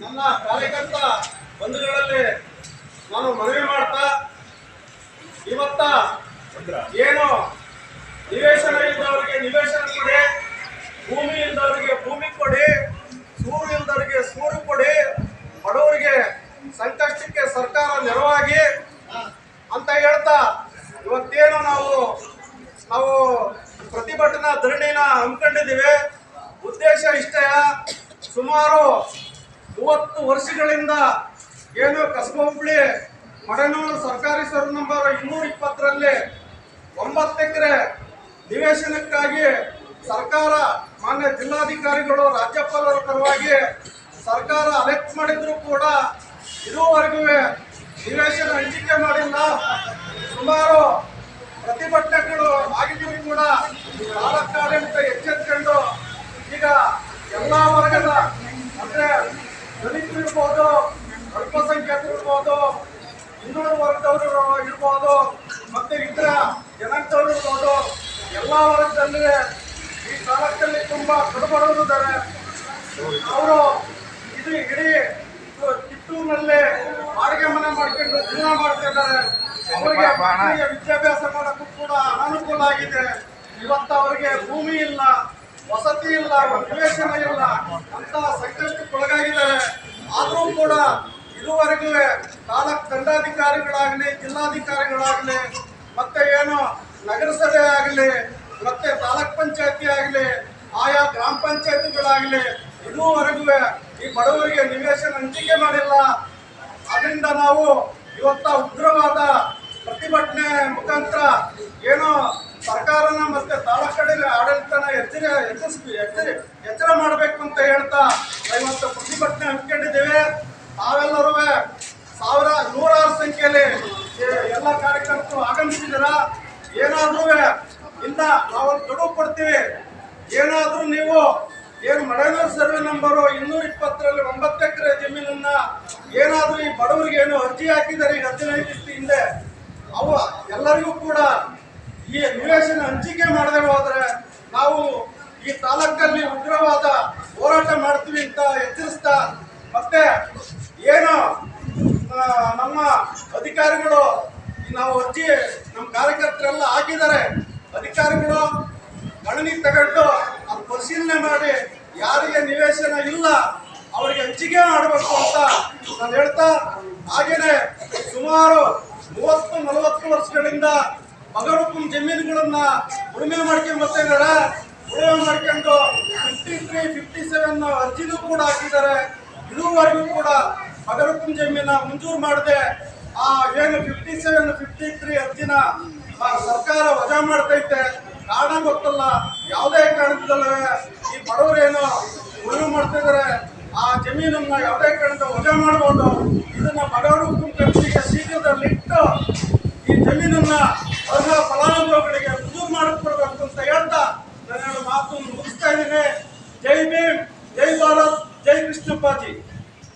ನನ್ನ ಕಾರ್ಯಕರ್ತ ಬಂಧುಗಳಲ್ಲಿ ನಾನು ಮನವಿ ಮಾಡ್ತಾ ಇವತ್ತ ಏನು ನಿವೇಶನ ಇದ್ದವರಿಗೆ ನಿವೇಶನ ಕೊಡಿ, ಭೂಮಿ ಇಲ್ಲದವರಿಗೆ ಭೂಮಿ ಕೊಡಿ, ಸೂರು ಇಲ್ಲದವರಿಗೆ ಸೂರು ಕೊಡಿ, ಬಡವರಿಗೆ ಸಂಕಷ್ಟಕ್ಕೆ ಸರ್ಕಾರ ನೆರವಾಗಿ ಅಂತ ಹೇಳ್ತಾ ಇವತ್ತೇನು ನಾವು ಪ್ರತಿಭಟನಾ ಧರಣಿನ ಹಮ್ಮಿಕೊಂಡಿದ್ದೀವಿ. ಉದ್ದೇಶ ಇಷ್ಟೇ, ಸುಮಾರು 30 ವರ್ಷಗಳಿಂದ ಏನು ಕಸಬಾ ಹೋಬಳಿ ಮಡನೂರು ಸರ್ಕಾರಿ ಸರ್ವೆ ನಂಬರ್ 220ರಲ್ಲಿ 9 ಎಕರೆ ನಿವೇಶನಕ್ಕಾಗಿ ಸರ್ಕಾರ ಮಾನ್ಯ ಜಿಲ್ಲಾಧಿಕಾರಿಗಳು ರಾಜ್ಯಪಾಲರ ಪರವಾಗಿ ಸರ್ಕಾರ ಅಲೆಕ್ಟ್ ಮಾಡಿದ್ರು ಕೂಡ ಇದುವರೆಗೂ ನಿವೇಶನ ಹಂಚಿಕೆ ಮಾಡಿಲ್ಲ. ಸುಮಾರು ಪ್ರತಿಭಟನೆಗಳು ಆಗಿದ್ರು ಕೂಡ ತಾಲೂಕಾಡಳಿತ ಎಚ್ಚೆತ್ಕೊಂಡು ಈಗ ಎಲ್ಲ ವರ್ಗದ ಅಂದ್ರೆ ದಲಿತರು ಇರ್ಬೋದು, ಅಲ್ಪಸಂಖ್ಯಾತರು ಇರ್ಬೋದು, ಹಿಂದುಳಿದ ವರ್ಗದವರು ಇರ್ಬೋದು, ಮತ್ತೆ ಇತರ ಜನಾಂಗದವರು ಇರ್ಬೋದು, ಎಲ್ಲ ವರ್ಗದಲ್ಲಿ ಈ ತಾಲೂಕಲ್ಲಿ ತುಂಬಾ ಕಡುಬಡವರು ಇದ್ದಾರೆ. ಅವರು ಇದು ಇಡೀ ಕಿತ್ತೂರಿನಲ್ಲಿ ಬಾಡಿಗೆ ಮನೆ ಮಾಡ್ಕೊಂಡು ಜೀವನ ಮಾಡ್ತಾ ಇದ್ದಾರೆ. ಅವರಿಗೆ ಮಕ್ಕಳಿಗೆ ವಿದ್ಯಾಭ್ಯಾಸ ಮಾಡೋಕ್ಕೂ ಕೂಡ ಅನಾನುಕೂಲ ಆಗಿದೆ. ಇವತ್ತು ಅವರಿಗೆ ಭೂಮಿ ಇಲ್ಲ, ವಸತಿ ಇಲ್ಲ, ನಿವೇಶನ ಇಲ್ಲ ಅಂತ ಸಂಕಷ್ಟಕ್ಕೆ ಒಳಗಾಗಿದ್ದಾರೆ. ಆದರೂ ಕೂಡ ಇದುವರೆಗೂ ತಾಲೂಕು ದಂಡಾಧಿಕಾರಿಗಳಾಗಲಿ, ಜಿಲ್ಲಾಧಿಕಾರಿಗಳಾಗಲಿ, ಮತ್ತೆ ಏನು ನಗರಸಭೆ ಆಗಲಿ, ಮತ್ತೆ ತಾಲೂಕ್ ಪಂಚಾಯತಿ ಆಗಲಿ, ಆಯಾ ಗ್ರಾಮ ಪಂಚಾಯತಿಗಳಾಗಲಿ ಇದುವರೆಗೂ ಈ ಬಡವರಿಗೆ ನಿವೇಶನ ಹಂಚಿಕೆ ಮಾಡಿಲ್ಲ. ಅದರಿಂದ ನಾವು ಇವತ್ತ ಉಗ್ರವಾದ ಪ್ರತಿಭಟನೆ ಮುಖಾಂತರ ಏನು ಸರ್ಕಾರನ ಮತ್ತೆ ತಾಲೂಕಡೆ ಆಡಳಿತನ ಎಚ್ಚರ ಮಾಡಬೇಕು ಅಂತ ಹೇಳ್ತಾ ಇವತ್ತು ಪ್ರತಿಭಟನೆ ಹಮ್ಮಿಕೊಂಡಿದ್ದೇವೆ. ತಾವೆಲ್ಲರೂ ನೂರಾರು ಸಂಖ್ಯೆಯಲ್ಲಿ ಎಲ್ಲ ಕಾರ್ಯಕರ್ತರು ಆಗಮಿಸಿದಾರ. ಏನಾದ್ರೂ ಇಲ್ಲ ನಾವೊಂದು ಗಡುವು ಕೊಡ್ತೀವಿ, ಏನಾದ್ರೂ ನೀವು ಏನು ಮಡನೂರು ಸರ್ವೆ ನಂಬರ್ 220ರಲ್ಲಿ 9 ಎಕರೆ ಜಮೀನನ್ನ ಏನಾದ್ರೂ ಈ ಬಡವರಿಗೆ ಏನು ಅರ್ಜಿ ಹಾಕಿದ್ದಾರೆ ಈಗ 15 ದಿವಸ ಹಿಂದೆ, ಅವು ಎಲ್ಲರಿಗೂ ಕೂಡ ಈ ನಿವೇಶನ ಹಂಚಿಕೆ ಮಾಡದೆ ಹೋದ್ರೆ ನಾವು ಈ ತಾಲೂಕಲ್ಲಿ ಉಗ್ರವಾದ ಹೋರಾಟ ಮಾಡ್ತೀವಿ ಅಂತ ಎಚ್ಚರಿಸ್ತಾ, ಮತ್ತೆ ಏನು ನಮ್ಮ ಅಧಿಕಾರಿಗಳು ನಾವು ಅರ್ಜಿ ನಮ್ಮ ಕಾರ್ಯಕರ್ತರೆಲ್ಲ ಹಾಕಿದ್ದಾರೆ, ಅಧಿಕಾರಿಗಳು ಗಣನಿ ತಗೊಂಡು ಅದು ಪರಿಶೀಲನೆ ಮಾಡಿ ಯಾರಿಗೆ ನಿವೇಶನ ಇಲ್ಲ ಅವರಿಗೆ ಹಂಚಿಕೆ ಮಾಡಬೇಕು ಅಂತ ನಾನು ಹೇಳ್ತಾ, ಹಾಗೇನೆ ಸುಮಾರು 30-40 ವರ್ಷಗಳಿಂದ ಮಗರುಕುಂ ಜಮೀನುಗಳನ್ನ ಉಳುಮೆ ಮಾಡ್ಕೊಂಡು ಬರ್ತಾ ಇದ್ದಾರೆ. ಉಳುಮೆ ಮಾಡ್ಕೊಂಡು 53-57 ಅರ್ಜಿನೂ ಕೂಡ ಹಾಕಿದ್ದಾರೆ. ಇದುವರೆಗೂ ಕೂಡ ಮಗರುಕುಂ ಜಮೀನ ಮಂಜೂರು ಮಾಡದೆ ಆ ಏನು 57-53 ಅರ್ಜಿನ ಸರ್ಕಾರ ವಜಾ ಮಾಡ್ತೈತೆ. ಕಾರಣ ಗೊತ್ತಲ್ಲ, ಯಾವುದೇ ಕಾರಣದಲ್ಲೇ ಈ ಬಡವರೇನು ಉಳುಮೆ ಮಾಡ್ತಾ ಇದ್ದಾರೆ ಆ ಜಮೀನನ್ನ ಯಾವುದೇ ಕಾರಣದಿಂದ ವಜಾ ಮಾಡಬಹುದು. ಇದನ್ನ ಮಗರುಕುಂ ಕಂಪನಿಗೆ ಶೀಘ್ರದಲ್ಲಿ ಇಟ್ಟು ಈ ಜಮೀನನ್ನ ಅರ್ಹ ಫಲಾನುಭವಿಗಳಿಗೆ ಮಂಜೂರು ಮಾಡಿಕೊಡ್ಬೇಕು ಅಂತ ಹೇಳ್ತಾ ನಾನು ಮಾತು ಮುಗಿಸ್ತಾ ಇದ್ದೀನಿ. ಜೈ ಭೀಮ್, ಜೈ ಭಾರತ್, ಜೈ ಕೃಷ್ಣಪ್ಪಾಜಿ.